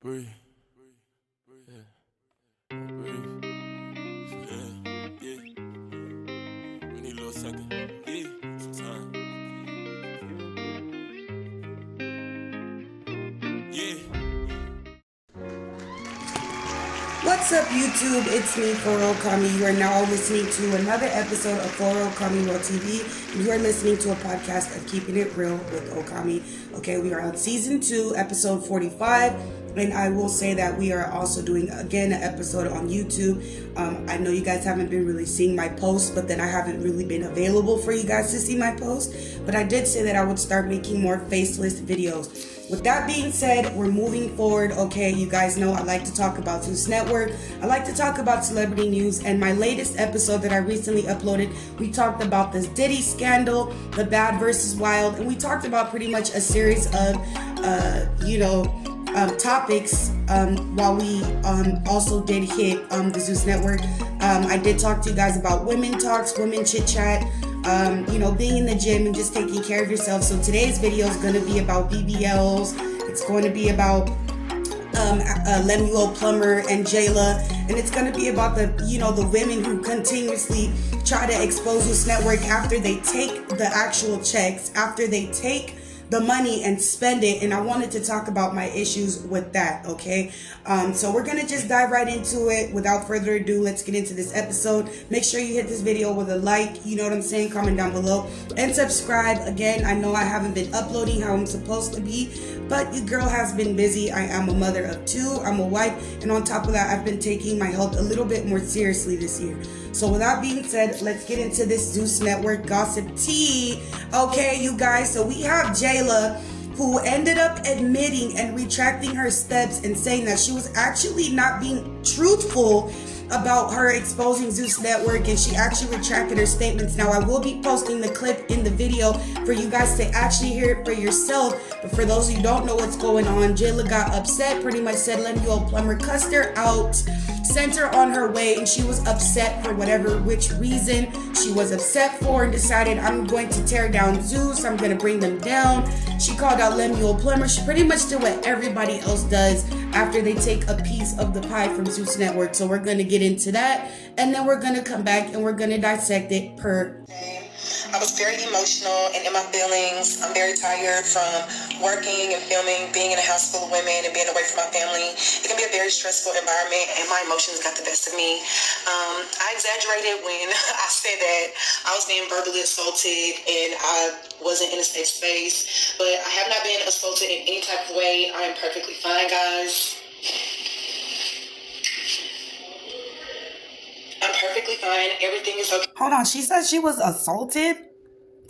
Breathe. Yeah. Breathe. Yeah. We need a little second. Yeah. Some time. Yeah. What's up, YouTube? It's me, Foro Kami. You are now listening to another episode of Foro Kami World TV. And you are listening to a podcast of Keeping It Real with Okami. Okay, we are on season 2, episode 45. And I will say that we are also doing, again, an episode on YouTube. I know you guys haven't been really seeing my posts, but then I haven't really been available for you guys to see my posts. But I did say that I would start making more faceless videos. With that being said, we're moving forward. Okay, you guys know I like to talk about Zeus Network. I like to talk about celebrity news. And my latest episode that I recently uploaded, we talked about this Diddy scandal, the Bad versus Wild, and we talked about pretty much a series of, topics while we also did hit the Zeus Network. I did talk to you guys about women talks, women chit chat, being in the gym and just taking care of yourself. So today's video is going to be about BBLs. It's going to be about Lemuel Plumber and Jela, and it's going to be about the women who continuously try to expose this network after they take the actual checks, after they take the money and spend it. And I wanted to talk about my issues with that. Okay, so we're gonna just dive right into it. Without further ado, let's get into this episode. Make sure you hit this video with a like, you know what I'm saying, comment down below, and subscribe. Again, I know I haven't been uploading how I'm supposed to be, but your girl has been busy. I am a mother of 2, I'm a wife, and on top of that, I've been taking my health a little bit more seriously this year. So with that being said, let's get into this Zeus Network gossip tea. Okay, you guys, so we have Jela, who ended up admitting and retracting her steps and saying that she was actually not being truthful about her exposing Zeus Network, and she actually retracted her statements. Now, I will be posting the clip in the video for you guys to actually hear it for yourself. But for those who don't know what's going on, Jela got upset, pretty much said Lemuel Plumber cussed her out, sent her on her way, and she was upset for which reason she was upset for, and decided, I'm going to tear down Zeus, I'm going to bring them down. She called out Lemuel Plumber. She pretty much did what everybody else does after they take a piece of the pie from Zeus Network. So we're going to get into that, and then we're going to come back and we're going to dissect it per. I was very emotional and in my feelings. I'm very tired from working and filming, being in a house full of women and being away from my family. It can be a very stressful environment, and my emotions got the best of me. I exaggerated when I said that I was being verbally assaulted and I wasn't in a safe space, but I have not been assaulted in any type of way. I am perfectly fine, guys. I'm perfectly fine. Everything is okay. Hold on, she said she was assaulted?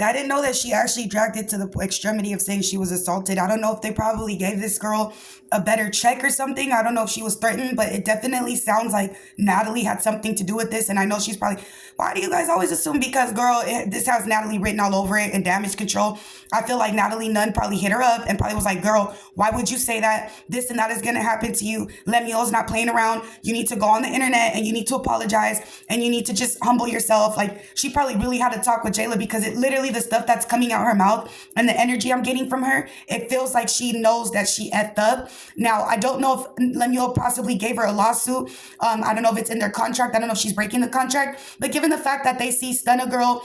I didn't know that she actually dragged it to the extremity of saying she was assaulted. I don't know if they probably gave this girl a better check or something. I don't know if she was threatened, but it definitely sounds like Natalie had something to do with this. And I know she's probably, why do you guys always assume? Because, girl, this has Natalie written all over it and damage control. I feel like Natalie Nunn probably hit her up and probably was like, girl, why would you say that? This and that is going to happen to you. Lemuel's not playing around. You need to go on the internet and you need to apologize and you need to just humble yourself. Like, she probably really had to talk with Jela, because it literally, the stuff that's coming out her mouth and the energy I'm getting from her, it feels like she knows that she effed up. Now, I don't know if Lemuel possibly gave her a lawsuit. I don't know if it's in their contract. I don't know if she's breaking the contract. But given the fact that they see Stunna Girl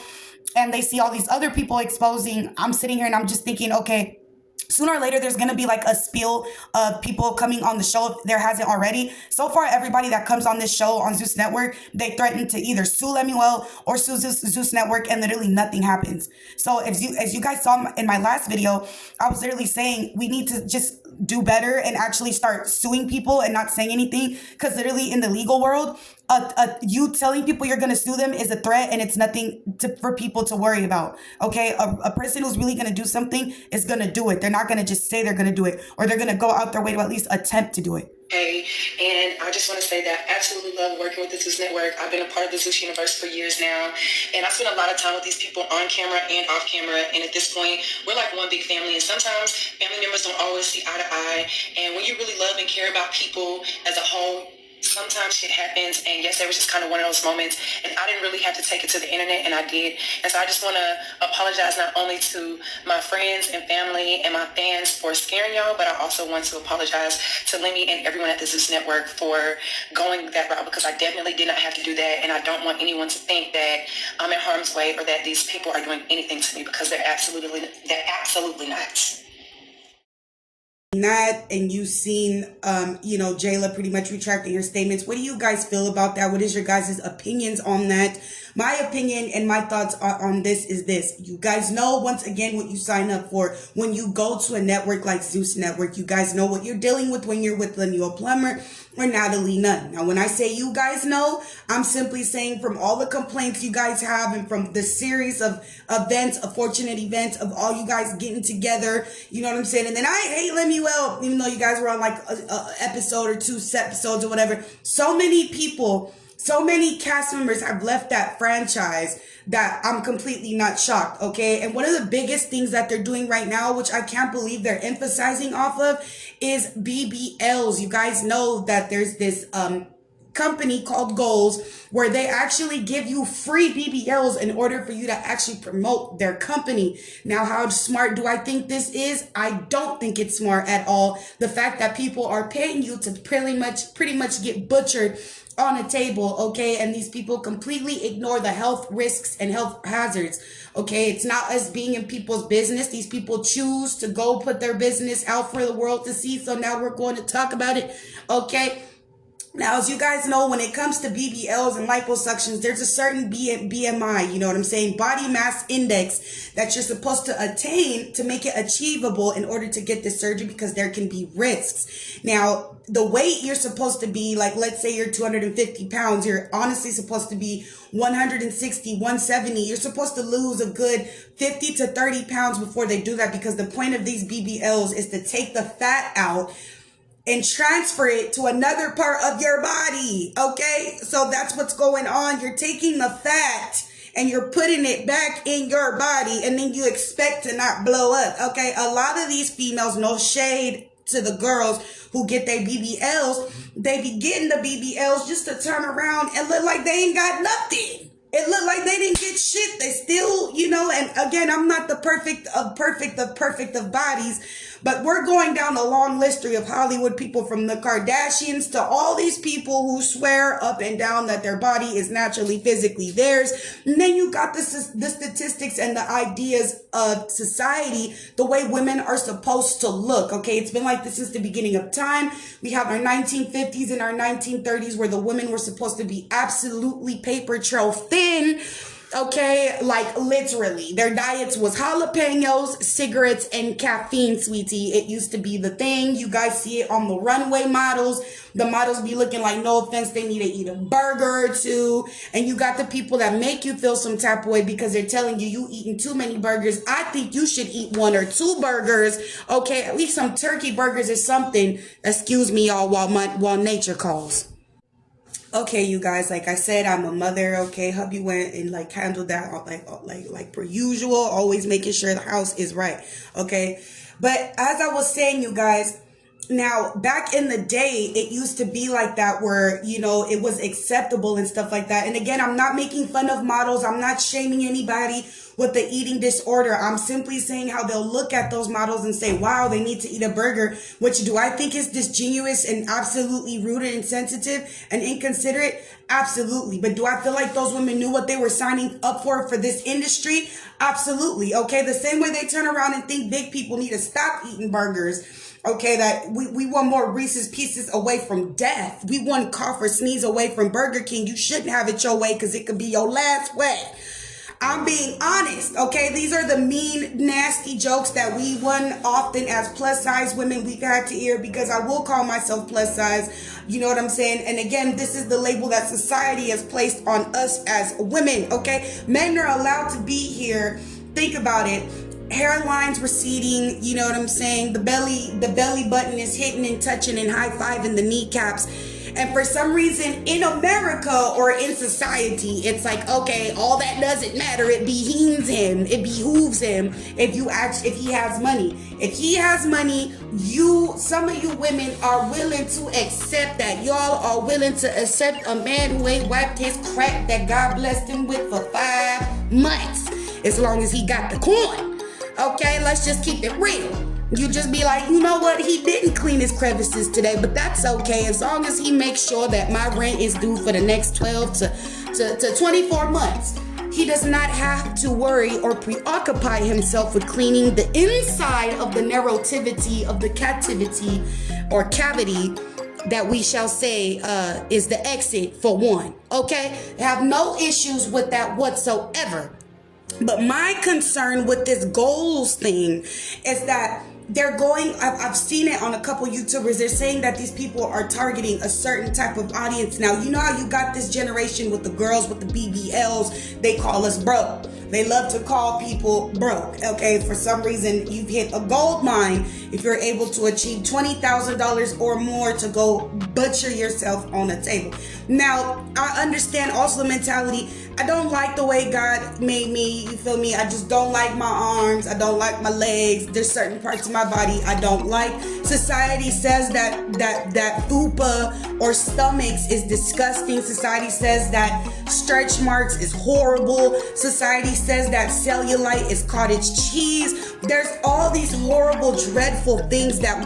and they see all these other people exposing, I'm sitting here and I'm just thinking, okay, sooner or later, there's going to be like a spill of people coming on the show if there hasn't already. So far, everybody that comes on this show on Zeus Network, they threaten to either sue Lemuel or sue Zeus Network, and literally nothing happens. So as you guys saw in my last video, I was literally saying we need to just do better and actually start suing people and not saying anything, because literally in the legal world, you telling people you're going to sue them is a threat, and it's nothing for people to worry about. Okay, a person who's really going to do something is going to do it. They're not going to just say they're going to do it, or they're going to go out their way to at least attempt to do it. Hey, and I just want to say that I absolutely love working with the Zeus Network. I've been a part of the Zeus universe for years now, and I spend a lot of time with these people on camera and off camera, and at this point, we're like one big family, and sometimes family members don't always see eye to eye, and when you really love and care about people as a whole, sometimes shit happens, and yes, there was just kind of one of those moments, and I didn't really have to take it to the internet, and I did. And so I just want to apologize not only to my friends and family and my fans for scaring y'all, but I also want to apologize to Lemmy and everyone at the Zeus Network for going that route, because I definitely did not have to do that, and I don't want anyone to think that I'm in harm's way or that these people are doing anything to me, because they're absolutely not. That, and you've seen Jela pretty much retracting her statements. What do you guys feel about that? What is your guys' opinions on that? My opinion and my thoughts on this is this. You guys know, once again, what you sign up for when you go to a network like Zeus Network. You guys know what you're dealing with when you're with Lemuel Plummer or Natalie Nunn. Now, when I say you guys know, I'm simply saying from all the complaints you guys have and from the series of events, unfortunate events of all you guys getting together, you know what I'm saying? And then I hate Lemuel, even though you guys were on like a episode or two episodes or whatever. So many people, so many cast members have left that franchise that I'm completely not shocked, okay? And one of the biggest things that they're doing right now, which I can't believe they're emphasizing off of, is BBLs. You guys know that there's this company called Goals where they actually give you free BBLs in order for you to actually promote their company. Now, how smart do I think this is? I don't think it's smart at all. The fact that people are paying you to pretty much get butchered on a table, okay? And these people completely ignore the health risks and health hazards, okay? It's not us being in people's business. These people choose to go put their business out for the world to see. So now we're going to talk about it, okay? Now, as you guys know, when it comes to BBLs and liposuctions, there's a certain BMI, you know what I'm saying, body mass index that you're supposed to attain to make it achievable in order to get this surgery, because there can be risks. Now, the weight you're supposed to be, like, let's say you're 250 pounds, you're honestly supposed to be 160, 170. You're supposed to lose a good 50 to 30 pounds before they do that, because the point of these BBLs is to take the fat out and transfer it to another part of your body, okay? So that's what's going on. You're taking the fat and you're putting it back in your body, and then you expect to not blow up, okay? A lot of these females, no shade to the girls who get their BBLs, they be getting the BBLs just to turn around and look like they ain't got nothing. It looked like they didn't get shit. They still, and again, I'm not the perfect of bodies, but we're going down a long history of Hollywood people, from the Kardashians to all these people who swear up and down that their body is naturally, physically theirs. And then you got the statistics and the ideas of society, the way women are supposed to look, okay? It's been like this since the beginning of time. We have our 1950s and our 1930s where the women were supposed to be absolutely paper trail thin, okay? Like, literally. Their diets was jalapenos, cigarettes, and caffeine, sweetie. It used to be the thing. You guys see it on the runway models. The models be looking like, no offense, they need to eat a burger or two. And you got the people that make you feel some type of way because they're telling you eating too many burgers. I think you should eat 1 or 2 burgers, okay? At least some turkey burgers or something. Excuse me, y'all, while nature calls. Okay, you guys, like I said, I'm a mother, okay? Hubby went and like handled that like per usual, always making sure the house is right, okay? But as I was saying, you guys, now back in the day, it used to be like that where, it was acceptable and stuff like that. And again, I'm not making fun of models. I'm not shaming anybody with the eating disorder. I'm simply saying how they'll look at those models and say, wow, they need to eat a burger, which do I think is disingenuous and absolutely rude and insensitive and inconsiderate? Absolutely. But do I feel like those women knew what they were signing up for this industry? Absolutely. Okay. The same way they turn around and think big people need to stop eating burgers. Okay, that we want more Reese's Pieces away from death. We want cough or sneeze away from Burger King. You shouldn't have it your way because it could be your last way. I'm being honest, okay? These are the mean, nasty jokes that we often as plus size women we've had to hear, because I will call myself plus size. You know what I'm saying? And again, this is the label that society has placed on us as women, okay? Men are allowed to be here. Think about it. Hairlines receding, you know what I'm saying? The belly button is hitting and touching and high-fiving the kneecaps. And for some reason in America or in society, it's like, okay, all that doesn't matter. It behooves him. It behooves him if he has money. If he has money, some of you women are willing to accept that. Y'all are willing to accept a man who ain't wiped his crack that God blessed him with for 5 months, as long as he got the coin. Okay, let's just keep it real. You just be like, you know what? He didn't clean his crevices today, but that's okay. As long as he makes sure that my rent is due for the next 12 to 24 months. He does not have to worry or preoccupy himself with cleaning the inside of the narrativity of the captivity or cavity that we shall say is the exit for one. Okay? I have no issues with that whatsoever. But my concern with this goals thing is that they're going, I've seen it on a couple YouTubers, they're saying that these people are targeting a certain type of audience. Now, you know how you got this generation with the girls with the BBLs, they call us broke. They love to call people broke, okay? For some reason, you've hit a gold mine if you're able to achieve $20,000 or more to go butcher yourself on a table. Now, I understand also the mentality, I don't like the way God made me, you feel me? I just don't like my arms, I don't like my legs, there's certain parts of my body I don't like. Society says that fupa or stomachs is disgusting. Society says that stretch marks is horrible. Society says that cellulite is cottage cheese. There's all these horrible, dreadful things that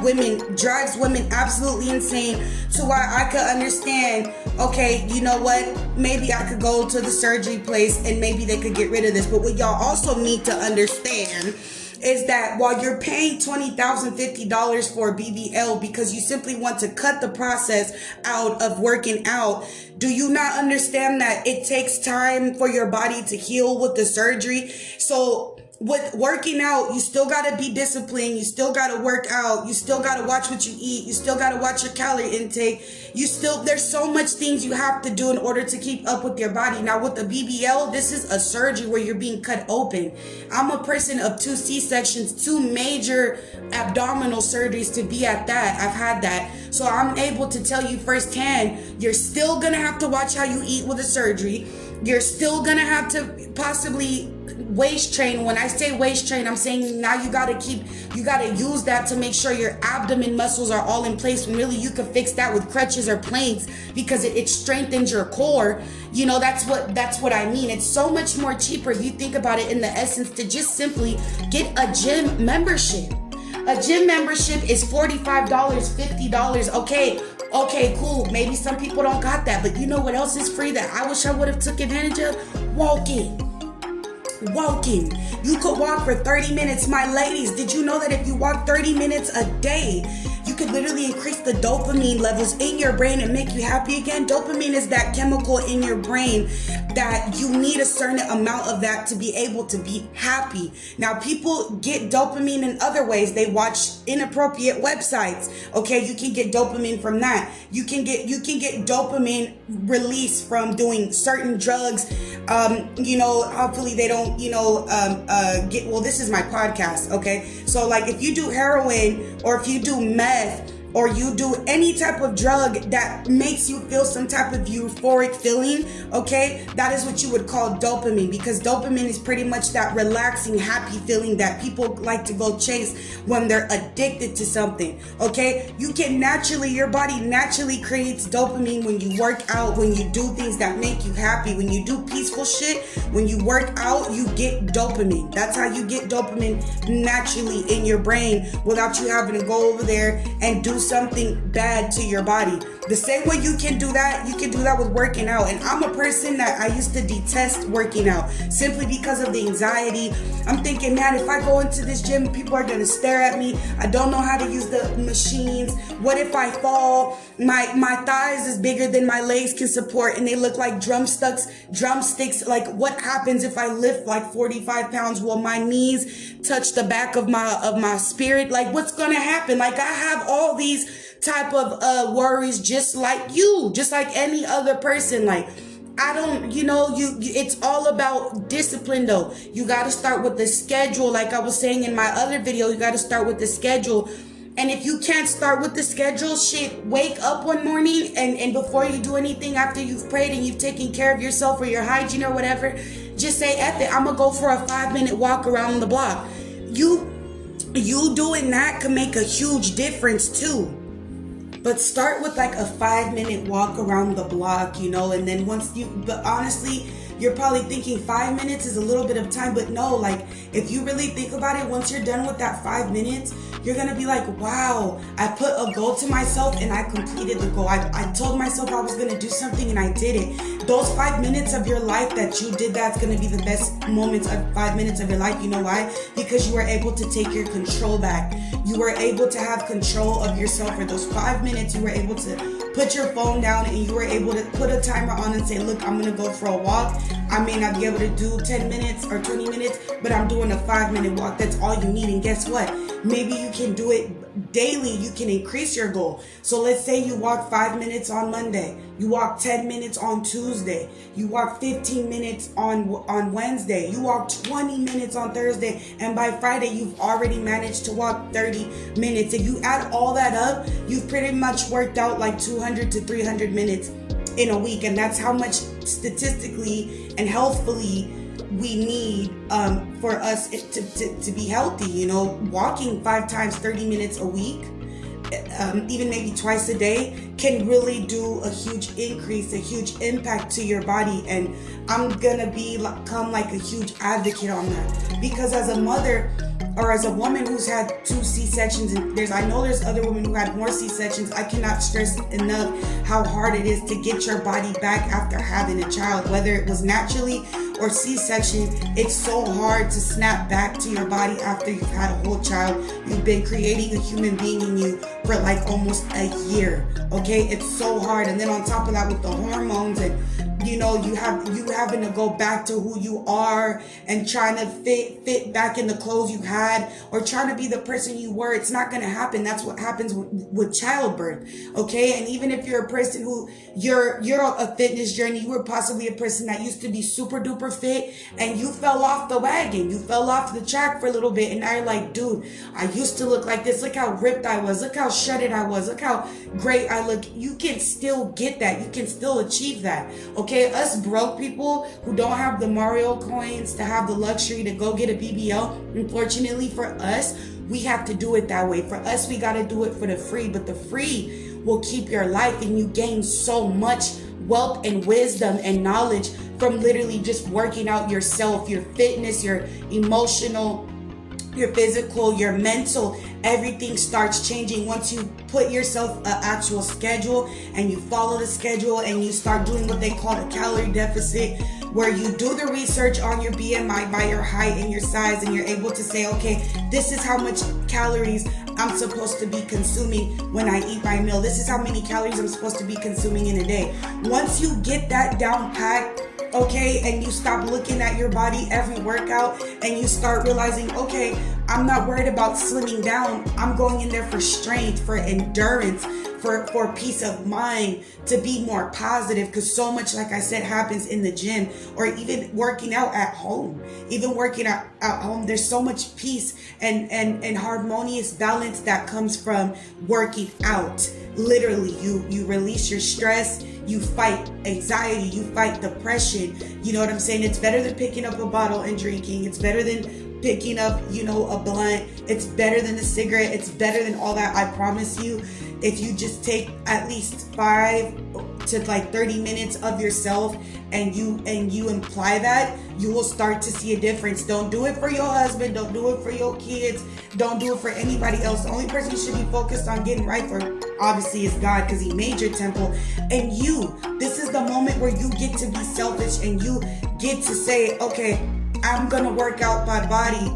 drives women absolutely insane, to why I could understand, okay, you know what, maybe I could go to the surgery place and maybe they could get rid of this. But what y'all also need to understand is that while you're paying $20,000, $50 for a BBL because you simply want to cut the process out of working out, do you not understand that it takes time for your body to heal with the surgery? So with working out, you still got to be disciplined. You still got to work out. You still got to watch what you eat. You still got to watch your calorie intake. There's so much things you have to do in order to keep up with your body. Now with the BBL, this is a surgery where you're being cut open. I'm a person of 2 C-sections, 2 major abdominal surgeries to be at that. I've had that. So I'm able to tell you firsthand, you're still going to have to watch how you eat with a surgery. You're still going to have to possibly waist train. When I say waist train, I'm saying now you gotta use that to make sure your abdomen muscles are all in place, when really you can fix that with crutches or planks because it strengthens your core. You know, that's what I mean. It's so much more cheaper if you think about it in the essence to just simply get a gym membership. A gym membership is $45, $50. Okay, cool. Maybe some people don't got that, but you know what else is free that I wish I would have took advantage of? Walking. You could walk for 30 minutes. My ladies, did you know that if you walk 30 minutes a day, you could literally increase the dopamine levels in your brain and make you happy again? Dopamine is that chemical in your brain that you need a certain amount of that to be able to be happy. Now, people get dopamine in other ways. They watch inappropriate websites. Okay, you can get dopamine from that. You can get dopamine release from doing certain drugs. Hopefully they don't, this is my podcast, okay? So like if you do heroin or if you do meth or you do any type of drug that makes you feel some type of euphoric feeling, okay, that is what you would call dopamine, because dopamine is pretty much that relaxing, happy feeling that people like to go chase when they're addicted to something, okay? Your body naturally creates dopamine when you work out, when you do things that make you happy, when you do peaceful shit, when you work out, you get dopamine. That's how you get dopamine naturally in your brain without you having to go over there and do something bad to your body. The same way you can do that with working out. And I'm a person that I used to detest working out simply because of the anxiety. I'm thinking, man, if I go into this gym, people are going to stare at me. I don't know how to use the machines. What if I fall? My thighs is bigger than my legs can support and they look like drumsticks. Like what happens if I lift like 45 pounds? Will my knees touch the back of my spirit? Like what's going to happen? Like I have all these type of worries just like you, just like any other person. Like I don't, it's all about discipline though. You got to start with the schedule. Like I was saying in my other video, you got to start with the schedule. And if you can't start with the schedule, shit, wake up one morning and before you do anything, after you've prayed and you've taken care of yourself or your hygiene or whatever, just say, F it, I'm gonna go for a 5-minute walk around the block. You doing that can make a huge difference too. But start with like a 5-minute walk around the block, you know, and then but honestly, you're probably thinking 5 minutes is a little bit of time, but no, like if you really think about it, once you're done with that 5 minutes, you're gonna be like, wow, I put a goal to myself and I completed the goal. I told myself I was gonna do something and I did it. Those 5 minutes of your life that you did, that's gonna be the best moments of 5 minutes of your life. You know why? Because you were able to take your control back. You were able to have control of yourself. For those 5 minutes, you were able to put your phone down and you were able to put a timer on and say, look, I'm gonna go for a walk. I may not be able to do 10 minutes or 20 minutes, but I'm doing a 5-minute walk. That's all you need. And guess what? Maybe you can do it daily. You can increase your goal. So let's say you walk 5 minutes on Monday. You walk 10 minutes on Tuesday. You walk 15 minutes on Wednesday. You walk 20 minutes on Thursday. And by Friday, you've already managed to walk 30 minutes. If you add all that up, you've pretty much worked out like 200 to 300 minutes in a week. And that's how much statistically and healthfully we need for us to be healthy. You know, walking 5 times 30 minutes a week, even maybe twice a day, can really do a huge increase, a huge impact to your body. And I'm gonna become like a huge advocate on that, because as a mother or as a woman who's had 2 C-sections, and I know there's other women who had more C-sections, I cannot stress enough how hard it is to get your body back after having a child, whether it was naturally or C-section. It's so hard to snap back to your body after you've had a whole child. You've been creating a human being in you for like almost a year, okay? It's so hard. And then on top of that, with the hormones and you know, you having to go back to who you are and trying to fit back in the clothes you had, or trying to be the person you were. It's not going to happen. That's what happens with childbirth. Okay. And even if you're a person who you're a fitness journey, you were possibly a person that used to be super duper fit and you fell off the wagon. You fell off the track for a little bit. And now you're like, dude, I used to look like this. Look how ripped I was. Look how shredded I was. Look how great I look. You can still get that. You can still achieve that. Okay, us broke people who don't have the Mario coins to have the luxury to go get a BBL, unfortunately for us, we have to do it that way. For us, we got to do it for the free, but the free will keep your life, and you gain so much wealth and wisdom and knowledge from literally just working out yourself, your fitness, your emotional, your physical, your mental. Everything starts changing once you put yourself an actual schedule and you follow the schedule and you start doing what they call a calorie deficit, where you do the research on your BMI by your height and your size, and you're able to say, okay, this is how much calories I'm supposed to be consuming when I eat my meal. This is how many calories I'm supposed to be consuming in a day. Once you get that down packed, okay, and you stop looking at your body every workout and you start realizing, okay, I'm not worried about slimming down. I'm going in there for strength, for endurance, for peace of mind, to be more positive, because so much, like I said, happens in the gym, or even working out at home. Even working out at home, there's so much peace and harmonious balance that comes from working out. Literally, you release your stress, you fight anxiety, you fight depression. You know what I'm saying? It's better than picking up a bottle and drinking. It's better than picking up, a blunt. It's better than a cigarette. It's better than all that. I promise you, if you just take at least 5 to 30 minutes of yourself and you imply that, you will start to see a difference. Don't do it for your husband. Don't do it for your kids. Don't do it for anybody else. The only person you should be focused on getting right for, obviously, is God, because he made your temple. And this is the moment where you get to be selfish and you get to say, okay, I'm gonna work out my body,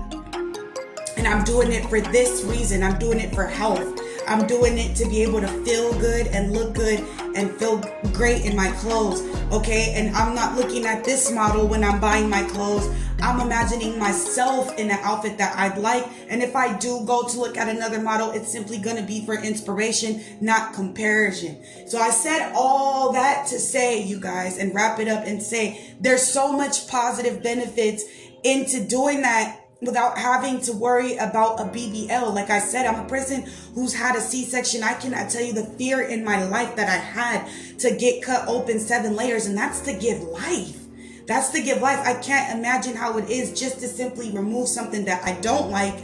and I'm doing it for this reason. I'm doing it for health. I'm doing it to be able to feel good and look good and feel great in my clothes, okay? And I'm not looking at this model when I'm buying my clothes. I'm imagining myself in an outfit that I'd like. And if I do go to look at another model, it's simply going to be for inspiration, not comparison. So I said all that to say, you guys, and wrap it up and say, there's so much positive benefits into doing that without having to worry about a BBL. Like I said, I'm a person who's had a C-section. I cannot tell you the fear in my life that I had to get cut open 7 layers, and that's to give life. That's to give life. I can't imagine how it is just to simply remove something that I don't like,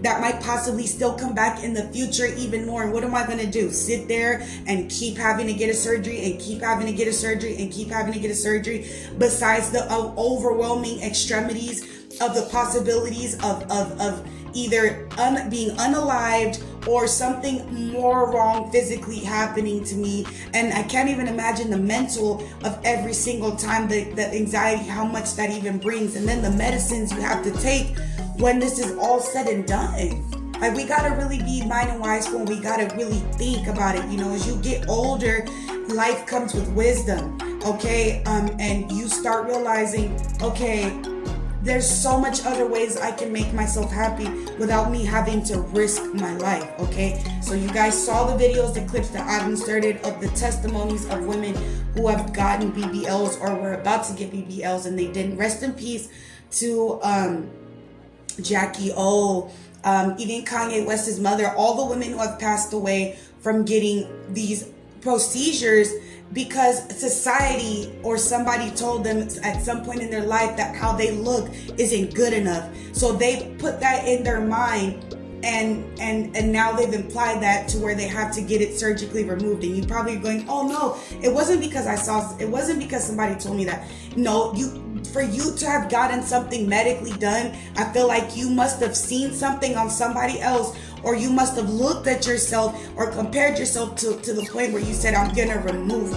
that might possibly still come back in the future even more. And what am I going to do? Sit there and keep having to get a surgery and keep having to get a surgery and keep having to get a surgery, besides the overwhelming extremities of the possibilities of either being unalived or something more wrong physically happening to me. And I can't even imagine the mental of every single time, the anxiety, how much that even brings. And then the medicines you have to take when this is all said and done. Like, we gotta really be mind and wise when we gotta really think about it. You know, as you get older, life comes with wisdom, okay? And you start realizing, okay, there's so much other ways I can make myself happy without me having to risk my life, okay? So you guys saw the videos, the clips that I've inserted of the testimonies of women who have gotten BBLs or were about to get BBLs and they didn't. Rest in peace to Jackie O, even Kanye West's mother, all the women who have passed away from getting these procedures because society or somebody told them at some point in their life that how they look isn't good enough. So they put that in their mind, and now they've implied that to where they have to get it surgically removed. And you probably are going, oh no, it wasn't because it wasn't because somebody told me that. No, for you to have gotten something medically done, I feel like you must have seen something on somebody else, or you must have looked at yourself or compared yourself to the point where you said, I'm gonna remove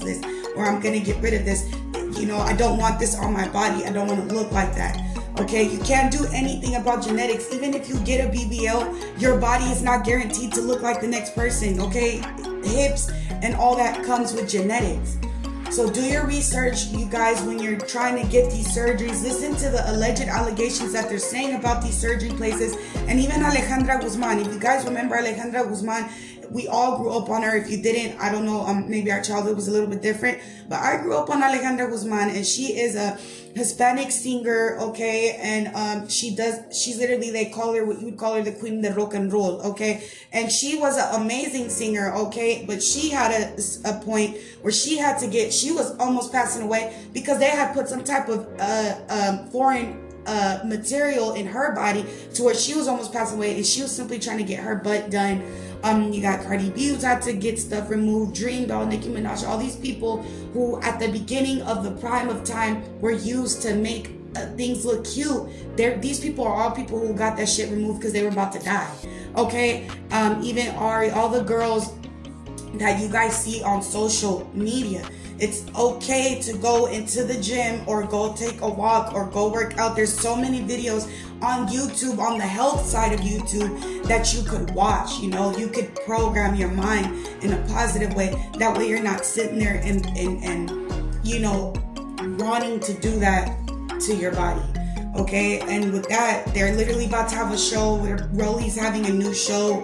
this, or I'm gonna get rid of this. You know, I don't want this on my body. I don't want to look like that. Okay, you can't do anything about genetics. Even if you get a BBL, your body is not guaranteed to look like the next person. Okay, hips and all that comes with genetics. So do your research, you guys, when you're trying to get these surgeries. Listen to the alleged allegations that they're saying about these surgery places. And even Alejandra Guzman, if you guys remember Alejandra Guzman, we all grew up on her. If you didn't, I don't know, maybe our childhood was a little bit different, but I grew up on Alejandra Guzman, and she is a Hispanic singer, okay, and she's literally, they call her, what you would call her, the queen of the rock and roll, okay, and she was an amazing singer, okay, but she had a point where she was almost passing away because they had put some type of foreign material in her body to where she was almost passing away, and she was simply trying to get her butt done. You got Cardi B who's had to get stuff removed, Dream Doll, Nicki Minaj, all these people who at the beginning of the prime of time were used to make things look cute. These people are all people who got that shit removed because they were about to die. Okay, even Ari, all the girls that you guys see on social media. It's okay to go into the gym or go take a walk or go work out. There's so many videos on YouTube, on the health side of YouTube, that you could watch. You know, you could program your mind in a positive way. That way you're not sitting there and you know, wanting to do that to your body. Okay, and with that, they're literally about to have a show where Rollie's having a new show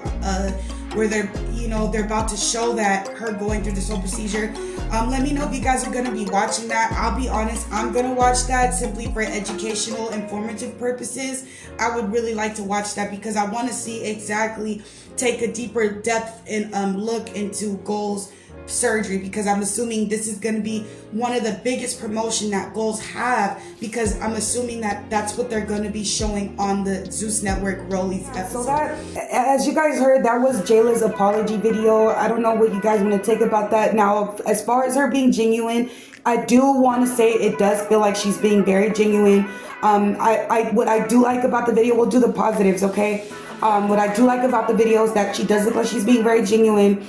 where they're about to show that her going through this whole procedure. Let me know if you guys are going to be watching that. I'll be honest, I'm going to watch that simply for educational, informative purposes. I would really like to watch that because I want to see exactly, take a deeper depth and look into goals surgery, because I'm assuming this is going to be one of the biggest promotion that goals have, because I'm assuming that that's what they're going to be showing on the Zeus Network Rollies episode. So that, as you guys heard, that was Jela's apology video. I don't know what you guys want to take about that. Now, as far as her being genuine, I do want to say it does feel like she's being very genuine. What I do like about the video, we'll do the positives, okay? What I do like about the video is that she does look like she's being very genuine.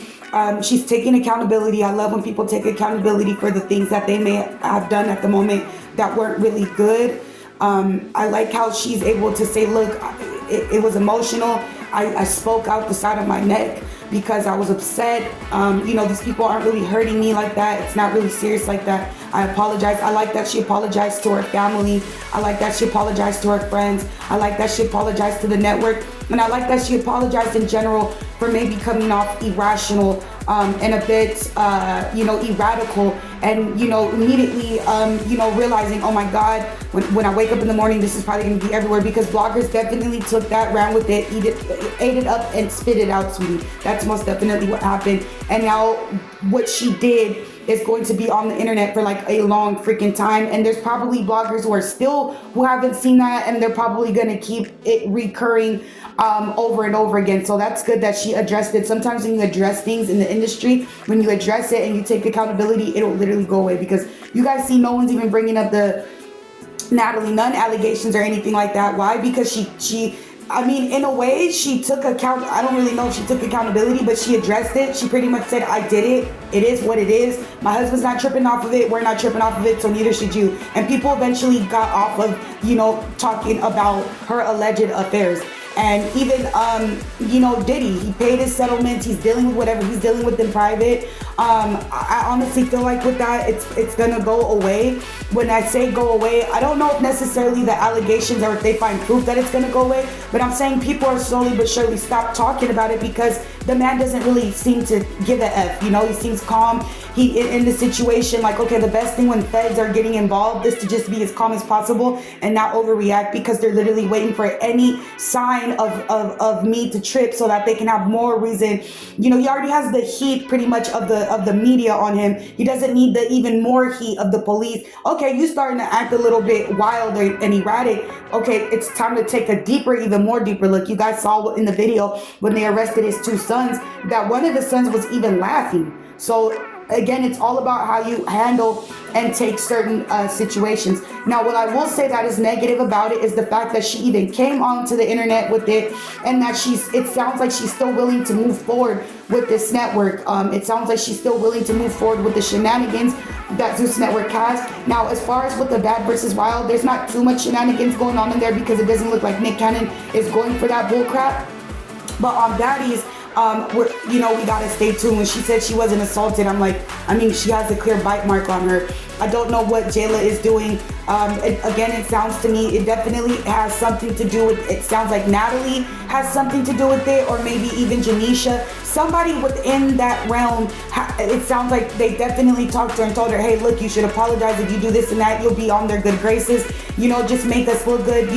She's taking accountability. I love when people take accountability for the things that they may have done at the moment that weren't really good. I like how she's able to say, look, it was emotional. I spoke out the side of my neck because I was upset. These people aren't really hurting me like that. It's not really serious like that. I apologize. I like that she apologized to her family. I like that she apologized to her friends. I like that she apologized to the network And I like that she apologized in general for maybe coming off irrational and a bit, erratical, and, immediately, realizing, oh my God, when I wake up in the morning, this is probably going to be everywhere, because bloggers definitely took that, ran with it, ate it up, and spit it out, sweetie. That's most definitely what happened. And now what she did is going to be on the internet for like a long freaking time, and there's probably bloggers who haven't seen that, and they're probably going to keep it recurring over and over again. So that's good that she addressed it. Sometimes when you address things in the industry, when you address it and you take accountability, it'll literally go away, because you guys see no one's even bringing up the Natalie Nunn allegations or anything like that. Why? Because she in a way, she took account. I don't really know if she took accountability, but she addressed it. She pretty much said, I did it. It is what it is. My husband's not tripping off of it. We're not tripping off of it, so neither should you. And people eventually got off of, talking about her alleged affairs. And even, Diddy, he paid his settlements. He's dealing with whatever he's dealing with in private. I honestly feel like with that, it's gonna go away. When I say go away, I don't know if necessarily the allegations or if they find proof that it's gonna go away, but I'm saying people are slowly but surely stop talking about it, because the man doesn't really seem to give a F. He seems calm. He in the situation, like, okay, the best thing when feds are getting involved is to just be as calm as possible and not overreact, because they're literally waiting for any sign of me to trip so that they can have more reason. He already has the heat pretty much of the media on him. He doesn't need the even more heat of the police. Okay, you starting to act a little bit wild and erratic. Okay, it's time to take a even more deeper look. You guys saw in the video when they arrested his two sons that one of the sons was even laughing. So again, it's all about how you handle and take certain situations. Now, what I will say that is negative about it is the fact that she even came onto the internet with it, and that it sounds like she's still willing to move forward with this network. It sounds like she's still willing to move forward with the shenanigans that Zeus Network has. Now, as far as with the Bad versus Wild, there's not too much shenanigans going on in there, because it doesn't look like Nick Cannon is going for that bull crap. But on Baddies, we gotta stay tuned. When she said she wasn't assaulted, I'm like, she has a clear bite mark on her. I don't know what Jela is doing. It sounds to me, it definitely has something to do with, it sounds like Natalie has something to do with it, or maybe even Janisha. Somebody within that realm, it sounds like they definitely talked to her and told her, hey, look, you should apologize. If you do this and that, you'll be on their good graces. Just make us look good,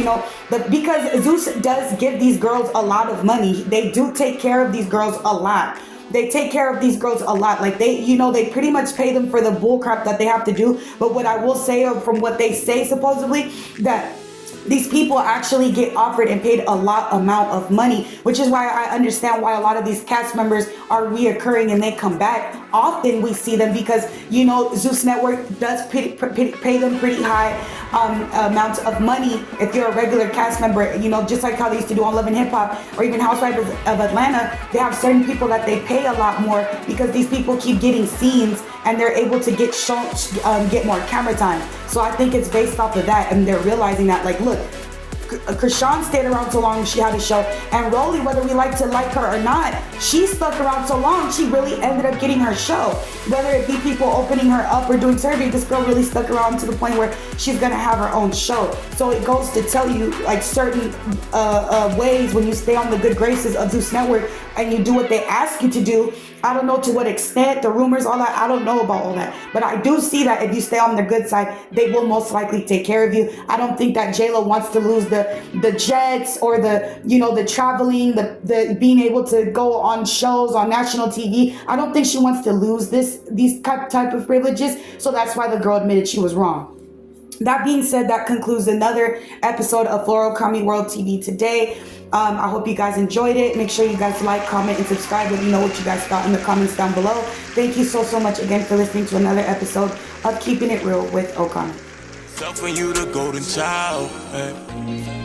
But because Zeus does give these girls a lot of money, they do take care of these girls a lot. They take care of these girls a lot. Like they pretty much pay them for the bull crap that they have to do. But what I will say, from what they say supposedly, that these people actually get offered and paid a lot amount of money, which is why I understand why a lot of these cast members are reoccurring and they come back. Often we see them because, Zeus Network does pay them pretty high amounts of money. If you're a regular cast member, just like how they used to do on Love and Hip Hop or even Housewives of Atlanta, they have certain people that they pay a lot more, because these people keep getting scenes and they're able to get more camera time. So I think it's based off of that, and they're realizing that, like, look, Krishan stayed around so long, she had a show, and Rollie, whether we like her or not, she stuck around so long, she really ended up getting her show. Whether it be people opening her up or doing surgery, this girl really stuck around to the point where she's gonna have her own show. So it goes to tell you, like, certain ways when you stay on the good graces of Zeus Network and you do what they ask you to do. I don't know to what extent, the rumors, all that, I don't know about all that. But I do see that if you stay on the good side, they will most likely take care of you. I don't think that Jela wants to lose the jets or the traveling, the being able to go on shows on national TV. I don't think she wants to lose these type of privileges. So that's why the girl admitted she was wrong. That being said, that concludes another episode of Floral Kami World TV today. I hope you guys enjoyed it. Make sure you guys like, comment, and subscribe. Let me know what you guys thought in the comments down below. Thank you so much again for listening to another episode of Keeping It Real with Okami. Self and you the golden child. Hey.